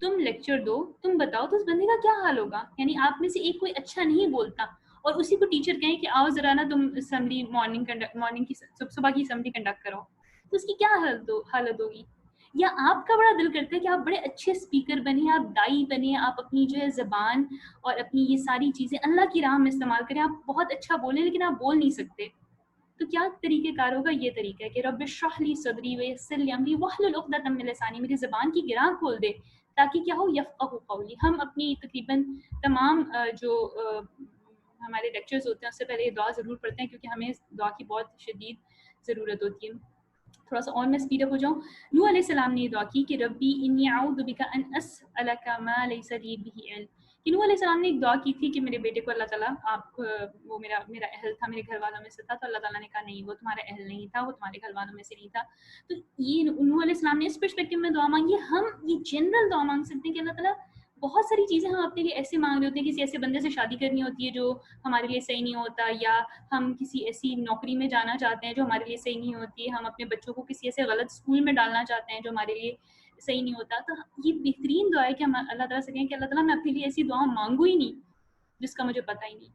تم لیکچر دو، تم بتاؤ، تو اس بندے کا کیا حال ہوگا؟ یعنی آپ میں سے ایک کوئی اچھا نہیں بولتا، اور اسی کو ٹیچر کہیں کہ آؤ ذرا نا تم اسمبلی مارننگ کی صبح کی اسمبلی کنڈکٹ کرو، تو اس کی کیا حالت ہوگی؟ یا آپ کا بڑا دل کرتا ہے کہ آپ بڑے اچھے اسپیکر بنیں, آپ دائی بنیں, آپ اپنی جو ہے زبان اور اپنی یہ ساری چیزیں اللہ کی راہ میں استعمال کریں, آپ بہت اچھا بولیں لیکن آپ بول نہیں سکتے, تو کیا طریقہ کار ہوگا؟ یہ طریقہ ہے کہ رب اشرح لی صدری ویسر لی امری واحلل عقدۃ من لسانی, میری زبان کی گراں کھول دے تاکہ کیا ہو, یفقہوا قولی. ہم اپنی تقریباً تمام جو ہمارے لیکچرز ہوتے ہیں اس سے پہلے یہ دعا ضرور پڑھتے ہیں کیونکہ ہمیں اس دعا کی بہت شدید ضرورت ہوتی ہے. تھوڑا سا اور میں اسپیڈ اپ ہو جاؤں. نوح علیہ السلام نے یہ دعا کی کہ ربی انی اعوذ بک ان اسالک ما لیس لی بہ علم, کہ نوح علیہ السلام نے ایک دعا کی تھی کہ میرے بیٹے کو اللہ تعالیٰ آپ وہ میرا اہل تھا, میرے گھر والوں میں سے تھا, تو اللہ تعالیٰ نے کہا نہیں وہ تمہارا اہل نہیں تھا, وہ تمہارے گھر والوں میں سے نہیں تھا. تو یہ نوح علیہ السلام نے اس پرسپیکٹو میں دعا مانگی. ہم یہ جنرل دعا مانگ سکتے ہیں کہ اللہ تعالیٰ بہت ساری چیزیں ہم اپنے لیے ایسے مانگ رہے ہوتے ہیں, کسی ایسے بندے سے شادی کرنی ہوتی ہے جو ہمارے لیے صحیح نہیں ہوتا, یا ہم کسی ایسی نوکری میں جانا چاہتے ہیں جو ہمارے لیے صحیح نہیں ہوتی ہے, ہم اپنے بچوں کو کسی ایسے غلط اسکول میں ڈالنا چاہتے ہیں جو ہمارے لیے صحیح نہیں ہوتا. تو یہ بہترین دعا ہے کہ ہم اللہ تعالیٰ سے کہیں کہ اللہ تعالیٰ میں اپنے لیے ایسی دعا مانگوں ہی نہیں جس کا مجھے پتہ ہی نہیں.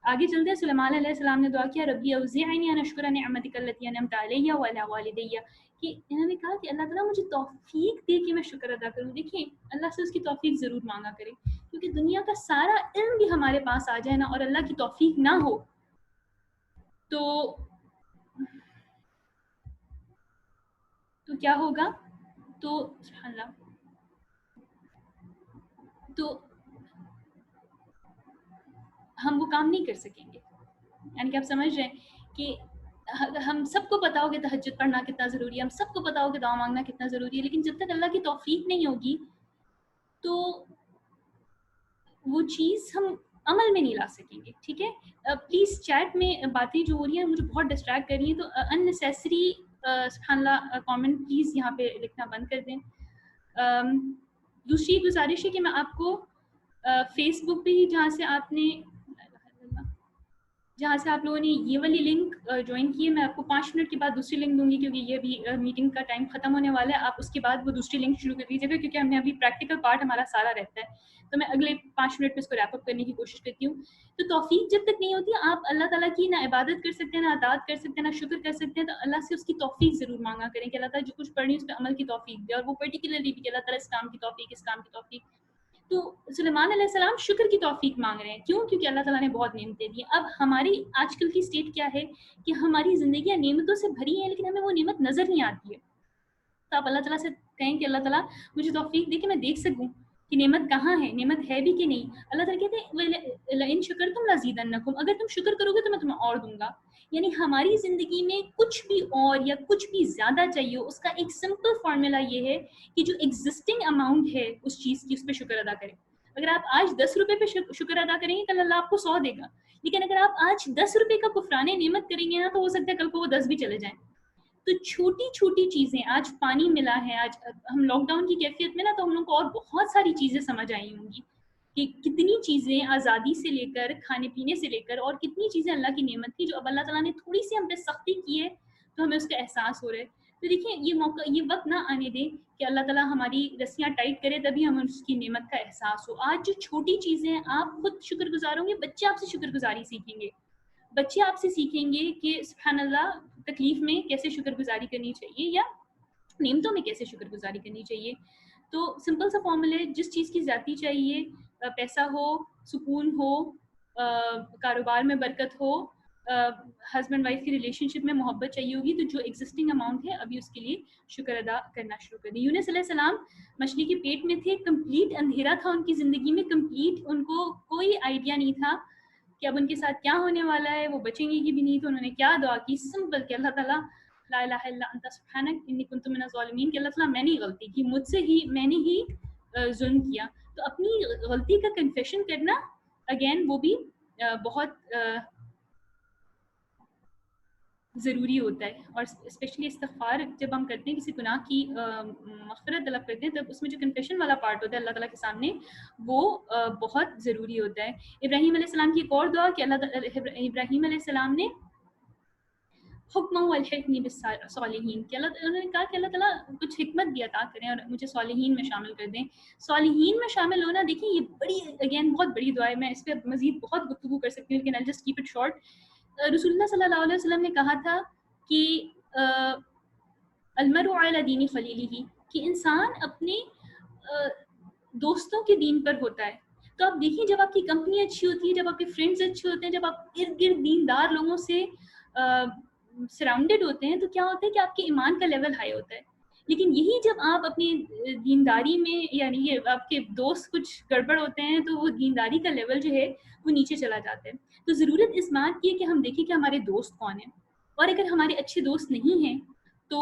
آگے چلتے ہیں. سلیمان علیہ السلام نے دعا کیا ربی اوزعنی ان اشکر نعمتک التی انعمت علی وعلی والدی, کہ انہوں نے کہا کہ اللہ تعالیٰ مجھے توفیق دے کہ میں شکر ادا کروں. دیکھیں اللہ سے اس کی توفیق ضرور مانگا کریں, کیونکہ دنیا کا سارا علم بھی ہمارے پاس آ جائے نا اور اللہ کی توفیق نہ ہو تو کیا ہوگا؟ تو سبحان اللہ, تو ہم وہ کام نہیں کر سکیں گے. یعنی کہ آپ سمجھ رہے ہیں کہ ہم سب کو پتا ہو کہ تہجد پڑھنا کتنا ضروری ہے, ہم سب کو پتا ہو کہ دعا مانگنا کتنا ضروری ہے, لیکن جب تک اللہ کی توفیق نہیں ہوگی تو وہ چیز ہم عمل میں نہیں لا سکیں گے. ٹھیک ہے, پلیز چیٹ میں باتیں جو ہو رہی ہیں مجھے بہت ڈسٹریکٹ کر رہی ہیں, تو ان نیسیسری سبحان اللہ کامنٹ پلیز یہاں پہ لکھنا بند کر دیں. دوسری گزارش ہے کہ میں آپ کو فیس بک پہ ہی جہاں سے آپ لوگوں نے یہ والی لنک جوائن کی ہے, میں آپ کو 5 منٹ کے بعد دوسری لنک دوں گی کیونکہ یہ بھی میٹنگ کا ٹائم ختم ہونے والا ہے. آپ اس کے بعد وہ دوسری لنک شروع کر دیجیے گا کیونکہ ہم نے ابھی پریکٹیکل پارٹ ہمارا سارا رہتا ہے, تو میں اگلے 5 منٹ میں اس کو ریپ اپ کرنے کی کوشش کرتی ہوں. تو توفیق جب تک نہیں ہوتی آپ اللہ تعالیٰ کی نہ عبادت کر سکتے ہیں, نہ اطاعت کر سکتے ہیں, نہ شکر کر سکتے ہیں. تو اللہ سے اس کی توفیق ضرور مانگا کریں کہ اللہ تعالیٰ جو کچھ پڑھنی اس پہ عمل کی توفیق دے, اور وہ پرٹیکولرلی بھی کہ اللہ تعالیٰ اس کام کی توفیق, اس کام کی توفیق. تو سلیمان علیہ السلام شکر کی توفیق مانگ رہے ہیں. کیوں؟ کیونکہ اللہ تعالیٰ نے بہت نعمتیں دی. اب ہماری آج کل کی اسٹیٹ کیا ہے کہ ہماری زندگیاں نعمتوں سے بھری ہیں لیکن ہمیں وہ نعمت نظر نہیں آتی ہے. تو آپ اللہ تعالیٰ سے کہیں کہ اللہ تعالیٰ مجھے توفیق دے کہ میں دیکھ سکوں کہ نعمت کہاں ہے, نعمت ہے بھی کہ نہیں. اللہ تعالیٰ کہتے ہیں لئن شکرتم لازیدنکم, اگر تم شکر کرو گے تو میں تمہیں اور دوں گا. یعنی ہماری زندگی میں کچھ بھی اور یا کچھ بھی زیادہ چاہیے, اس کا ایک سمپل فارمولا یہ ہے کہ جو ایگزسٹنگ اماؤنٹ ہے اس چیز کی اس پہ شکر ادا کریں. اگر آپ آج 10 روپے پہ شکر ادا کریں گے کل اللہ آپ کو 100 دے گا, لیکن اگر آپ آج 10 روپے کا کفران نعمت کریں گے نا تو ہو سکتا ہے کل کو وہ 10 بھی چلے جائیں. تو چھوٹی چھوٹی چیزیں, آج پانی ملا ہے, آج ہم لاک ڈاؤن کی کیفیت میں نا, تو ہم لوگ کو اور بہت ساری چیزیں سمجھ آئی ہوں گی کہ کتنی چیزیں آزادی سے لے کر کھانے پینے سے لے کر اور کتنی چیزیں اللہ کی نعمت تھی جو اب اللہ تعالیٰ نے تھوڑی سی ہم پہ سختی کی ہے تو ہمیں اس کا احساس ہو رہا ہے. تو دیکھیں یہ موقع, یہ وقت نہ آنے دیں کہ اللہ تعالیٰ ہماری رسیاں ٹائٹ کرے تبھی ہمیں اس کی نعمت کا احساس ہو. آج جو چھوٹی چیزیں ہیں آپ خود شکر گزار ہوں گے, بچے آپ سے شکر گزاری سیکھیں گے, بچے آپ سے سیکھیں گے کہ سبحان اللہ تکلیف میں کیسے شکر گزاری کرنی چاہیے یا نعمتوں میں کیسے شکر گزاری کرنی چاہیے. تو سمپل سا فارمولا ہے, جس چیز کی زیادتی چاہیے, پیسہ ہو, سکون ہو, کاروبار میں برکت ہو, ہسبینڈ وائف کی ریلیشن شپ میں محبت چاہیے ہوگی, تو جو ایگزسٹنگ اماؤنٹ ہے ابھی اس کے لیے شکر ادا کرنا شروع کر دیں. یونس علیہ السلام مچھلی کے پیٹ میں تھے, کمپلیٹ اندھیرا تھا ان کی زندگی میں, کمپلیٹ ان کو کوئی آئیڈیا نہیں تھا کہ اب ان کے ساتھ کیا ہونے والا ہے, وہ بچیں گے کہ بھی نہیں. تو انہوں نے کیا دعا کی, سمپل کہ اللہ تعالیٰ لا الہ الا انت سبحانک انی کنت من الظالمین, کہ اللہ تعالیٰ میں نے غلطی کی, مجھ سے ہی میں نے ہی ظلم کیا. تو اپنی غلطی کا کنفیشن کرنا اگین وہ بھی بہت ضروری ہوتا ہے, اور اسپیشلی استغفار جب ہم کرتے ہیں, کسی گناہ کی مغفرت طلب کرتے ہیں, تب اس میں جو کنفیشن والا پارٹ ہوتا ہے اللہ تعالیٰ کے سامنے, وہ بہت ضروری ہوتا ہے. ابراہیم علیہ السلام کی ایک اور دعا کہ ابراہیم علیہ السلام نے حکمہ والحقنی بالصالحین, کہ انہوں نے کہا کہ اللہ تعالیٰ کچھ حکمت بھی عطا کریں اور مجھے صالحین میں شامل کر دیں. صالحین میں شامل ہونا, دیکھیں یہ بڑی اگین بہت بڑی دعا ہے, میں اس پہ مزید بہت گفتگو کر سکتی ہوں لیکن I'll just keep it short. رسول اللہ صلی اللہ علیہ وسلم نے کہا تھا کہ المرء علی دین خلیلہ, کہ انسان اپنے دوستوں کے دین پر ہوتا ہے. تو آپ دیکھیں جب آپ کی کمپنی اچھی ہوتی ہے, جب آپ کے فرینڈز اچھے ہوتے ہیں, جب آپ ارد گرد دیندار لوگوں سے سراؤنڈیڈ ہوتے ہیں, تو کیا ہوتا ہے کہ آپ کے ایمان کا لیول ہائی ہوتا ہے. لیکن یہی جب آپ اپنی دینداری میں, یعنی یہ آپ کے دوست کچھ گڑبڑ ہوتے ہیں, تو وہ دینداری کا لیول جو ہے وہ نیچے چلا جاتا ہے. تو ضرورت اس بات کی ہے کہ ہم دیکھیں کہ ہمارے دوست کون ہیں, اور اگر ہمارے اچھے دوست نہیں ہیں تو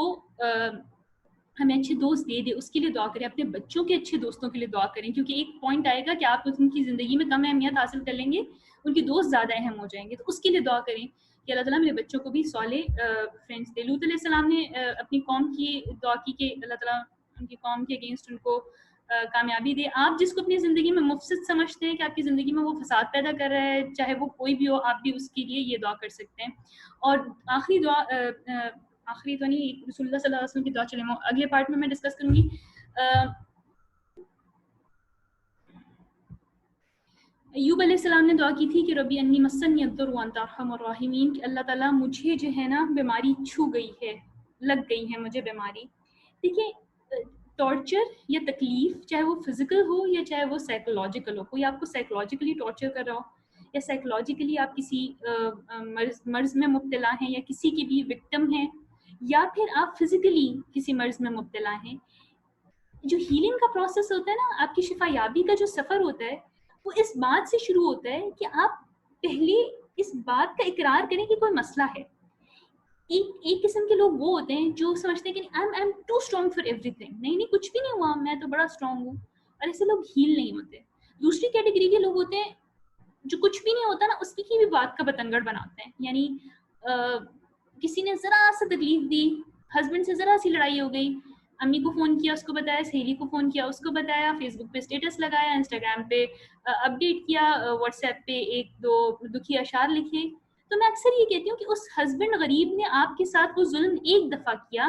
ہمیں اچھے دوست دے دے, اس کے لیے دعا کریں. اپنے بچوں کے اچھے دوستوں کے لیے دعا کریں, کیونکہ ایک پوائنٹ آئے گا کہ آپ ان کی زندگی میں کم اہمیت حاصل کر لیں گے, ان کے دوست زیادہ اہم ہو جائیں گے. تو اس کے لیے دعا کریں کہ اللہ تعالیٰ میرے بچوں کو بھی صالح فرینڈس دے. لوط علیہ السلام نے اپنی قوم کی دعا کی کہ اللہ تعالیٰ ان کی قوم کے اگینسٹ ان کو کامیابی دے. آپ جس کو اپنی زندگی میں مفسد سمجھتے ہیں کہ آپ کی زندگی میں وہ فساد پیدا کر رہا ہے, چاہے وہ کوئی بھی ہو, آپ بھی اس کے لیے یہ دعا کر سکتے ہیں. اور آخری دعا, آخری تو نہیں, رسول اللہ صلی اللہ علیہ وسلم کی دعا چلیں اگلے پارٹ میں ڈسکس کروں گی. ایوب علیہ السلام نے دعا کی تھی کہ ربی انی مسنی الضر وانت ارحم الراحمین, کہ اللہ تعالیٰ مجھے جو ہے نا بیماری چھو گئی ہے, لگ گئی ہے مجھے بیماری. دیکھیے ٹارچر یا تکلیف چاہے وہ فزیکل ہو یا چاہے وہ سائیکولوجیکل ہو, کوئی آپ کو سائیکولوجیکلی ٹارچر کر رہا ہو یا سائیکولوجیکلی آپ کسی مرض میں مبتلا ہیں یا کسی کی بھی وکٹم ہیں, یا پھر آپ فزیکلی کسی مرض میں مبتلا ہیں, جو ہیلنگ کا پروسیس ہوتا ہے نا, آپ کی شفا یابی کا جو سفر ہوتا ہے, وہ اس بات سے شروع ہوتا ہے کہ آپ پہلے اس بات کا اقرار کریں کہ کوئی مسئلہ ہے. ایک قسم کے لوگ وہ ہوتے ہیں جو سمجھتے ہیں کہ I am too strong for everything, نہیں کچھ بھی نہیں ہوا, میں تو بڑا اسٹرانگ ہوں, اور ایسے لوگ ہیل نہیں ہوتے. دوسری کیٹیگری کے لوگ ہوتے ہیں جو کچھ بھی نہیں ہوتا نا اس کی بھی بات کا بتنگڑ بناتے ہیں. یعنی کسی نے ذرا سا تکلیف دی, ہسبینڈ سے ذرا سی لڑائی ہو گئی, امی کو فون کیا, اس کو بتایا, سہیلی کو فون کیا, اس کو بتایا, فیس بک پہ اسٹیٹس لگایا, انسٹاگرام پہ اپڈیٹ کیا, واٹس ایپ پہ ایک دو دکھی اشعار لکھے. تو میں اکثر یہ کہتی ہوں کہ اس ہسبینڈ غریب نے آپ کے ساتھ وہ ظلم ایک دفعہ کیا,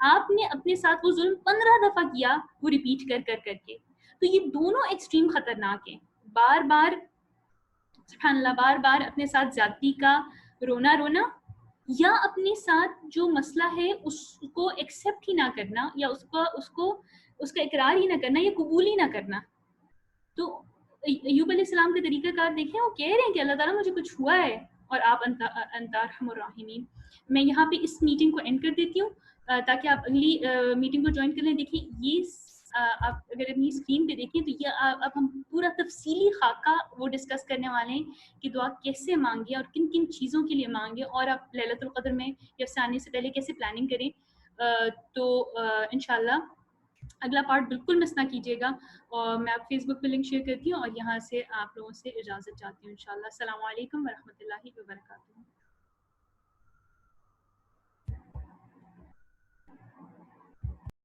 آپ نے اپنے ساتھ وہ ظلم 15 دفعہ کیا, وہ ریپیٹ کر کے. تو یہ دونوں ایکسٹریم خطرناک ہیں. بار بار سبحان اللہ, بار بار اپنے ساتھ زیادتی کا رونا, یا اپنے ساتھ جو مسئلہ ہے اس کو ایکسیپٹ ہی نہ کرنا, یا اس کا اقرار ہی نہ کرنا, یا قبول ہی نہ کرنا. تو ایوب علیہ السلام کا طریقہ کار دیکھیں, وہ کہہ رہے ہیں کہ اللہ تعالیٰ مجھے کچھ ہوا ہے اور آپ انت ارحم الراحمین. میں یہاں پہ اس میٹنگ کو اینڈ کر دیتی ہوں تاکہ آپ اگلی میٹنگ کو جوائن کر لیں. دیکھیں یہ آپ اگر اپنی اسکرین پہ دیکھیں تو یہ اب ہم پورا تفصیلی خاکہ وہ ڈسکس کرنے والے ہیں کہ دعا کیسے مانگے اور کن کن چیزوں کے لیے مانگے, اور آپ لیلۃ القدر میں یا اس سے آنے سے پہلے کیسے پلاننگ کریں. تو انشاءاللہ اگلا پارٹ بالکل مس نہ کیجیے گا. اور میں آپ فیس بک پہ لنک شیئر کرتی ہوں, اور یہاں سے آپ لوگوں سے اجازت چاہتی ہوں انشاءاللہ. السلام علیکم ورحمۃ اللہ وبرکاتہ.